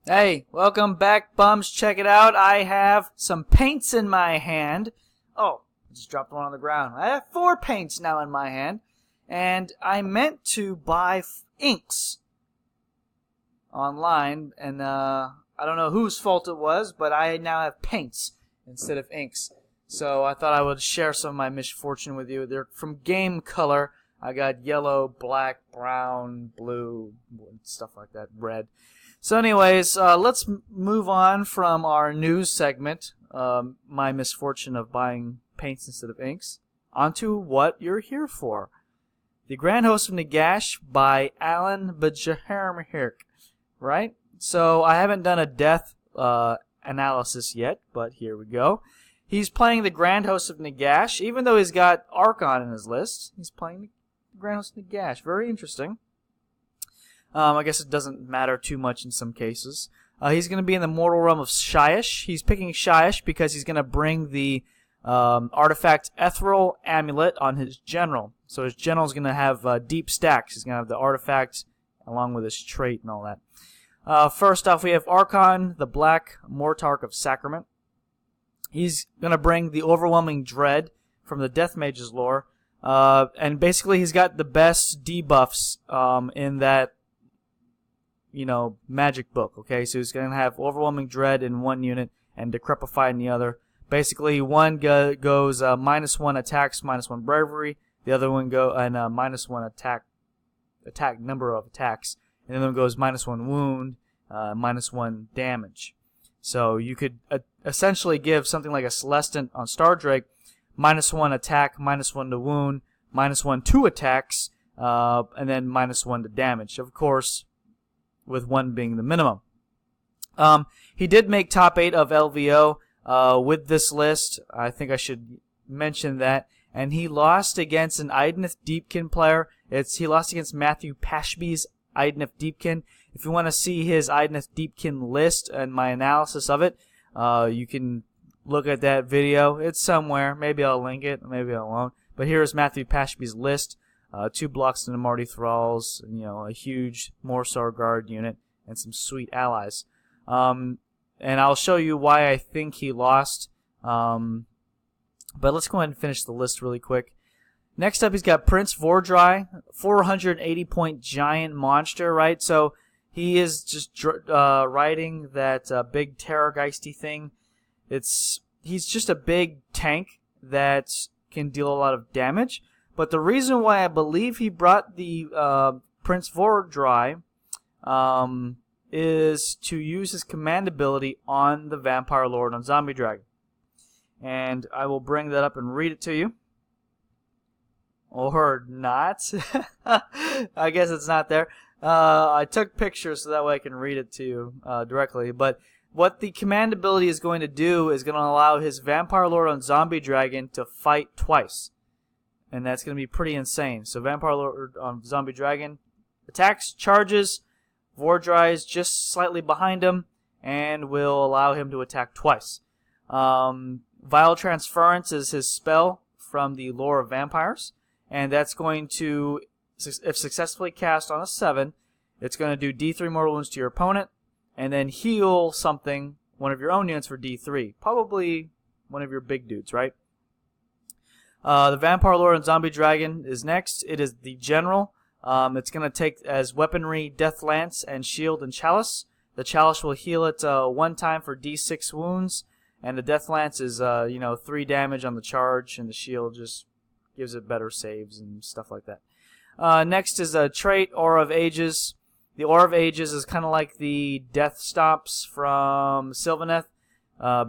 Hey, welcome back, bums. Check it out. I have some paints in my hand. Oh, I just dropped one on the ground. I have 4 paints now in my hand. And I meant to buy inks online, and I don't know whose fault it was, but I now have paints instead of inks. So I thought I would share some of my misfortune with you. They're from Game Color. I got yellow, black, brown, blue, stuff like that, red. So anyways, let's move on from our news segment, my misfortune of buying paints instead of inks, onto what you're here for. The Grand Host of Nagash by Alan Bajahermihirk, right? So I haven't done a death analysis yet, but here we go. He's playing the Grand Host of Nagash, even though he's got Archon in his list. He's playing the Grand Host of Nagash. Very interesting. I guess it doesn't matter too much in some cases. He's going to be in the mortal realm of Shyish. He's picking Shyish because he's going to bring the artifact Ethereal Amulet on his general. So his general is going to have deep stacks. He's going to have the artifact along with his trait and all that. First off, we have Archon, the Black Mortarch of Sacrament. He's going to bring the Overwhelming Dread from the Death Mage's lore. And basically he's got the best debuffs in that magic book, okay? So he's going to have Overwhelming Dread in one unit and Decrepify in the other. Basically, one goes -1 attacks, -1 bravery. The other one goes -1 attack number of attacks. And the other one goes -1 wound, -1 damage. So you could essentially give something like a Celestant on Star Drake -1 attack, -1 to wound, -1 2 attacks, and then -1 to damage. Of course, with 1 being the minimum. He did make top 8 of LVO with this list. I think I should mention that. And he lost against an Idoneth Deepkin player. He lost against Matthew Pashby's Idoneth Deepkin. If you want to see his Idoneth Deepkin list and my analysis of it, you can look at that video. It's somewhere. Maybe I'll link it. Maybe I won't. But here's Matthew Pashby's list. 2 blocks into Marty Thralls, a huge Morsar Guard unit, and some sweet allies. And I'll show you why I think he lost. But let's go ahead and finish the list really quick. Next up, he's got Prince Vordry, 480-point giant monster, right? So he is just riding that big Terrorgeisty thing. He's just a big tank that can deal a lot of damage. But the reason why I believe he brought the Prince Vordry is to use his command ability on the Vampire Lord on Zombie Dragon. And I will bring that up and read it to you. Or not. I guess it's not there. I took pictures so that way I can read it to you directly. But what the command ability is going to do is going to allow his Vampire Lord on Zombie Dragon to fight twice. And that's going to be pretty insane. So Vampire Lord on Zombie Dragon attacks, charges, Vordry is just slightly behind him, and will allow him to attack twice. Vile Transference is his spell from the lore of vampires, and that's going to, if successfully cast on a 7, it's going to do D3 mortal wounds to your opponent, and then heal something, one of your own units for D3. Probably one of your big dudes, right? The Vampire Lord and Zombie Dragon is next. It is the General. It's going to take as weaponry Death Lance and Shield and Chalice. The Chalice will heal it 1 time for D6 wounds, and the Death Lance is 3 damage on the charge, and the Shield just gives it better saves and stuff like that. Next is a trait, Aura of Ages. The Aura of Ages is kind of like the Death Stops from Sylvaneth.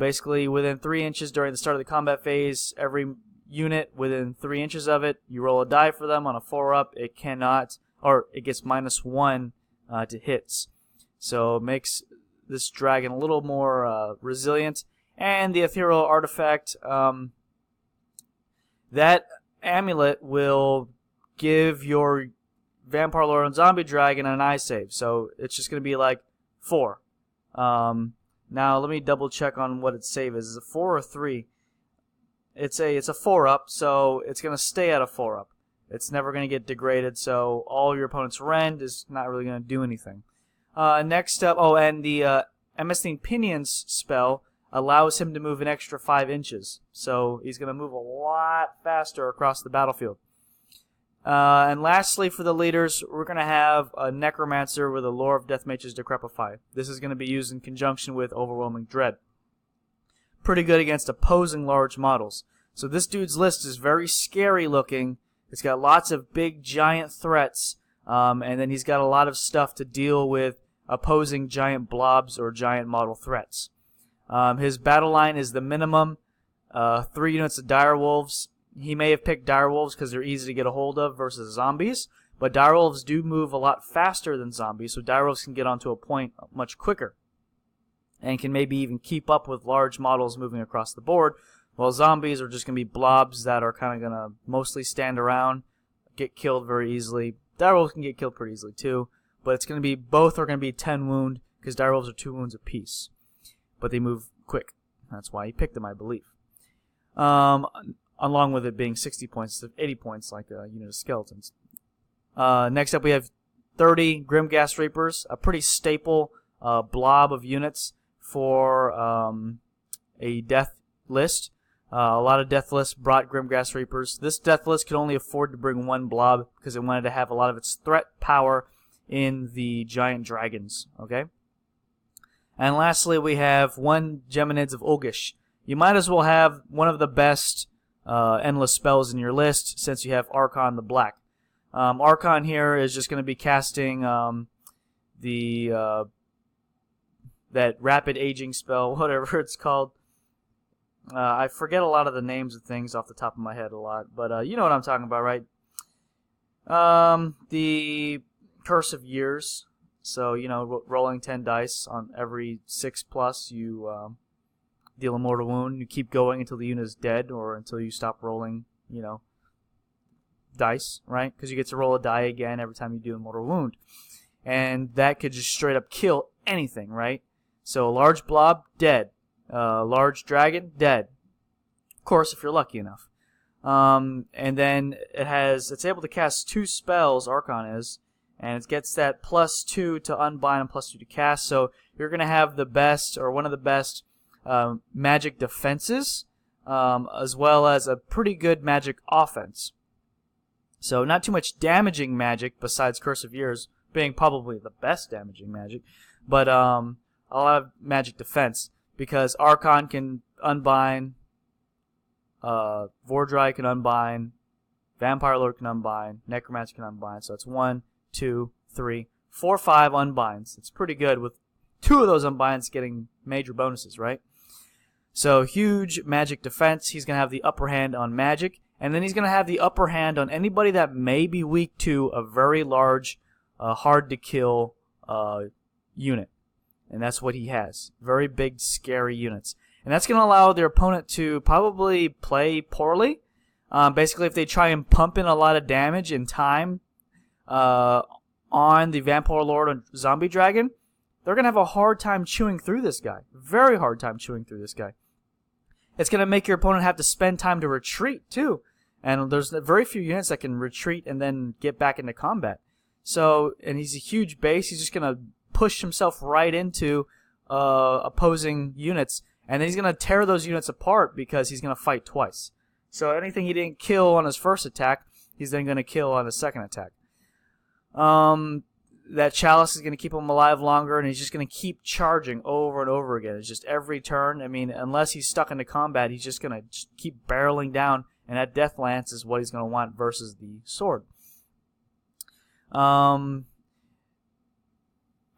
Basically, within 3 inches during the start of the combat phase, every unit within 3 inches of it, you roll a die for them. On a 4-up, it cannot, or it gets -1 to hits. So it makes this dragon a little more resilient. And the Ethereal Artifact, that amulet will give your Vampire Lord and Zombie Dragon an eye save. So it's just going to be like 4. Now let me double check on what its save is. Is it 4 or 3? It's a 4-up, so it's going to stay at a 4-up. It's never going to get degraded, so all your opponent's rend is not really going to do anything. Next up, oh, and the Amethystine Pinions spell allows him to move an extra 5 inches. So he's going to move a lot faster across the battlefield. And lastly, for the leaders, we're going to have a Necromancer with a Lore of Death Mage's Decrepify. This is going to be used in conjunction with Overwhelming Dread. Pretty good against opposing large models. So this dude's list is very scary looking. It's got lots of big, giant threats. And then he's got a lot of stuff to deal with opposing giant blobs or giant model threats. His battle line is the minimum 3 units of direwolves. He may have picked direwolves because they're easy to get a hold of versus zombies, but direwolves do move a lot faster than zombies, so direwolves can get onto a point much quicker and can maybe even keep up with large models moving across the board, while zombies are just going to be blobs that are kind of going to mostly stand around, get killed very easily. Direwolves can get killed pretty easily too, but it's going to be, both are going to be 10 wound because direwolves are 2 wounds apiece, but they move quick. That's why he picked them, I believe. Along with it being 60 points instead of 80 points like a unit of skeletons. Next up we have 30 Grimghast Reapers, a pretty staple blob of units for a death list. A lot of death lists brought Grimghast Reapers. This death list could only afford to bring 1 blob because it wanted to have a lot of its threat power in the giant dragons. Okay. And lastly, we have 1 Geminids of Ulgish. You might as well have one of the best endless spells in your list since you have Archon the Black. Archon here is just going to be casting that rapid aging spell, whatever it's called. I forget a lot of the names of things off the top of my head a lot, but you know what I'm talking about, right? The Curse of Years. So, you know, rolling 10 dice on every 6+, you deal a mortal wound. You keep going until the unit is dead or until you stop rolling, you know, dice, right? Because you get to roll a die again every time you do a mortal wound. And that could just straight up kill anything, right? So a large blob, dead. Large dragon, dead. Of course, if you're lucky enough. And then it's able to cast 2 spells, Archon is, and it gets that +2 to unbind and +2 to cast. So you're going to have the best, or one of the best, magic defenses, as well as a pretty good magic offense. So not too much damaging magic besides Curse of Years being probably the best damaging magic, but a lot of magic defense because Archon can unbind, Vordry can unbind, Vampire Lord can unbind, Necromancer can unbind. So it's 1, 2, 3, 4, 5 unbinds. It's pretty good with 2 of those unbinds getting major bonuses, right? So huge magic defense. He's going to have the upper hand on magic. And then he's going to have the upper hand on anybody that may be weak to a very large, hard-to-kill unit. And that's what he has. Very big, scary units. And that's going to allow their opponent to probably play poorly. Basically, if they try and pump in a lot of damage in time on the Vampire Lord or Zombie Dragon, they're going to have a hard time chewing through this guy. Very hard time chewing through this guy. It's going to make your opponent have to spend time to retreat, too. And there's very few units that can retreat and then get back into combat. So, and he's a huge base. He's just going to push himself right into opposing units. And then he's going to tear those units apart because he's going to fight twice. So anything he didn't kill on his first attack, he's then going to kill on his second attack. That Chalice is going to keep him alive longer, and he's just going to keep charging over and over again. It's just every turn. I mean, unless he's stuck into combat, he's just going to keep barreling down, and that Death Lance is what he's going to want versus the sword. And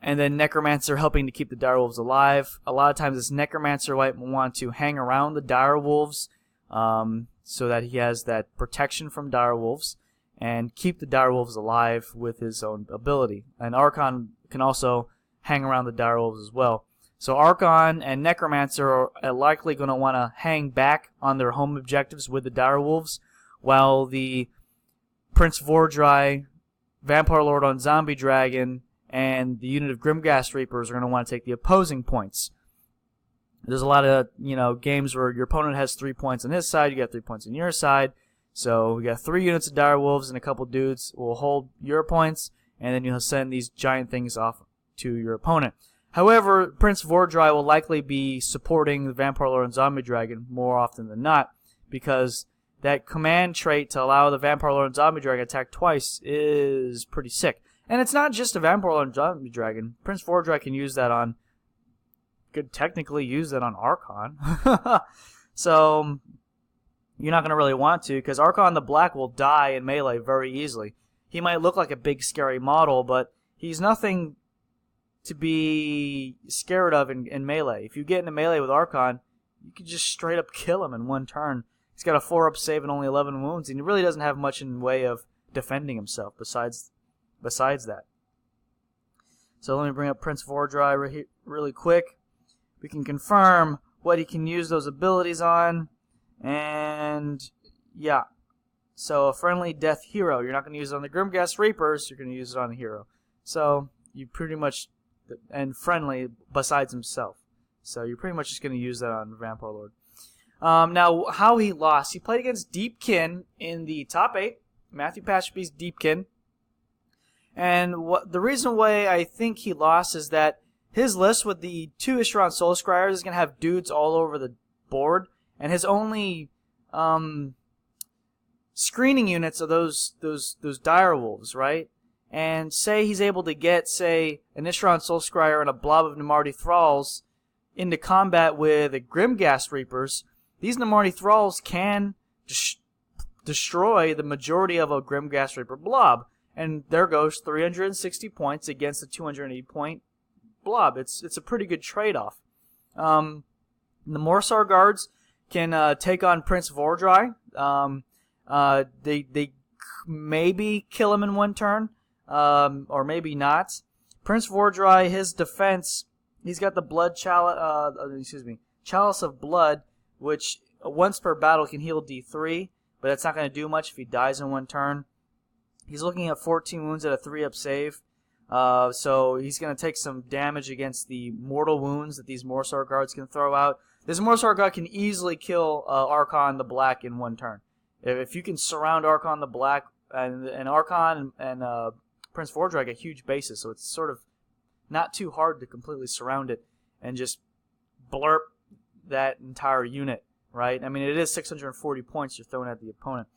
then Necromancer helping to keep the direwolves alive. A lot of times this Necromancer might want to hang around the direwolves so that he has that protection from direwolves and keep the direwolves alive with his own ability. And Archon can also hang around the direwolves as well. So Archon and Necromancer are likely going to want to hang back on their home objectives with the direwolves, while the Prince Vordry, Vampire Lord on Zombie Dragon, and the unit of Grimghast Reapers are going to want to take the opposing points. There's a lot of games where your opponent has 3 points on his side, you got 3 points on your side. So we got 3 units of direwolves and a couple dudes will hold your points, and then you'll send these giant things off to your opponent. However, Prince Vordry will likely be supporting the Vampire Lord and Zombie Dragon more often than not, because that command trait to allow the Vampire Lord and Zombie Dragon attack twice is pretty sick. And it's not just a Vampire Lord and Zombie Dragon. Prince Vordry can use that on, could technically use that on Archon. So you're not going to really want to, because Archon the Black will die in melee very easily. He might look like a big scary model, but he's nothing to be scared of in melee. If you get into melee with Archon, you can just straight up kill him in one turn. He's got a 4-up save and only 11 wounds, and he really doesn't have much in way of defending himself besides that. So let me bring up Prince Vordry really quick. We can confirm what he can use those abilities on, and yeah. So a friendly death hero. You're not going to use it on the Grimghast Reapers, you're going to use it on a hero. So you pretty much, and friendly besides himself. So you're pretty much just going to use that on Vampire Lord. Now, how he lost. He played against Deepkin in the top 8. Matthew Pashby's Deepkin. And the reason why I think he lost is that his list with the 2 Isharon Soul Scryers is going to have dudes all over the board. And his only screening units are those dire wolves, right? And say he's able to get, say, an Isharon Soul Scryer and a blob of Namarti Thralls into combat with the Grimghast Reapers. These Namarti Thralls can destroy the majority of a Grimghast Reaper blob. And there goes 360 points against a 280 point blob. It's a pretty good trade-off. The Morsar guards can take on Prince Vordry. They maybe kill him in one turn, or maybe not. Prince Vordry, his defense, he's got the Chalice of Blood, which once per battle can heal D3, but that's not going to do much if he dies in one turn. He's looking at 14 wounds at a 3-up save. So he's going to take some damage against the mortal wounds that these Morsar guards can throw out. This Morsar guard can easily kill Archon the Black in one turn. If you can surround Archon the Black, and Archon and Prince Vordry get huge bases, so it's sort of not too hard to completely surround it and just blurp that entire unit, right? I mean, it is 640 points you're throwing at the opponent.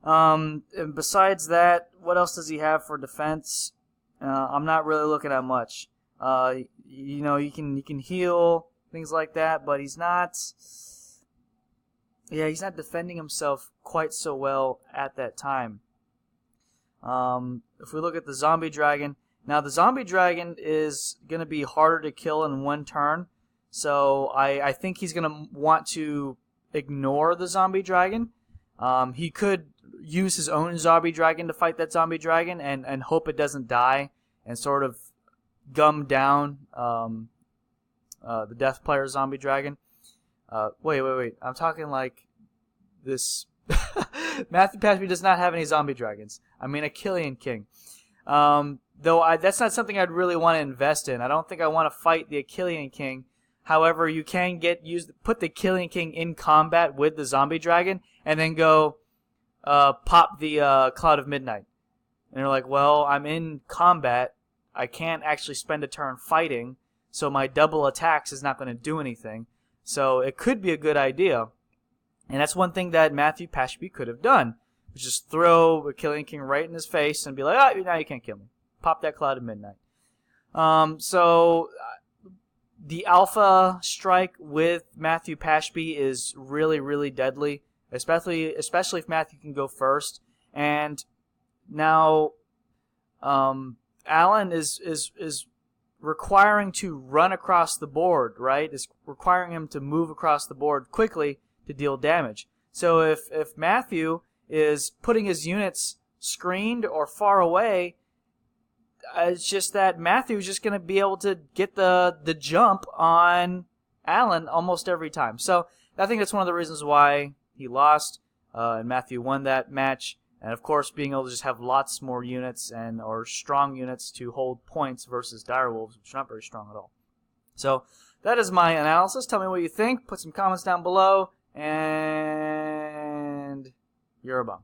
And besides that, what else does he have for defense? I'm not really looking at much. You know, you can heal, things like that, but he's not defending himself quite so well at that time. If we look at the Zombie Dragon, now the Zombie Dragon is going to be harder to kill in one turn, so I think he's going to want to ignore the Zombie Dragon. He could use his own Zombie Dragon to fight that Zombie Dragon and hope it doesn't die and sort of gum down the Death Player Zombie Dragon. Wait. I'm talking like this. Matthew Pashby does not have any Zombie Dragons. I mean, a Killian King. Though that's not something I'd really want to invest in. I don't think I want to fight the Achillean King. However, you can put the Achillean King in combat with the Zombie Dragon and then go pop the Cloud of Midnight. And you're like, well, I'm in combat. I can't actually spend a turn fighting, so my double attacks is not going to do anything. So it could be a good idea. And that's one thing that Matthew Pashby could have done. Just throw Achillean King right in his face and be like, now you can't kill me. Pop that Cloud of Midnight. So the Alpha strike with Matthew Pashby is really, really deadly, especially if Matthew can go first. And now Alan is requiring to run across the board, right? Is requiring him to move across the board quickly to deal damage. So if Matthew is putting his units screened or far away, it's just that Matthew's just going to be able to get the jump on Alan almost every time. So I think that's one of the reasons why he lost, and Matthew won that match. And of course, being able to just have lots more units or strong units to hold points versus direwolves, which are not very strong at all. So that is my analysis. Tell me what you think. Put some comments down below, and you're a bum.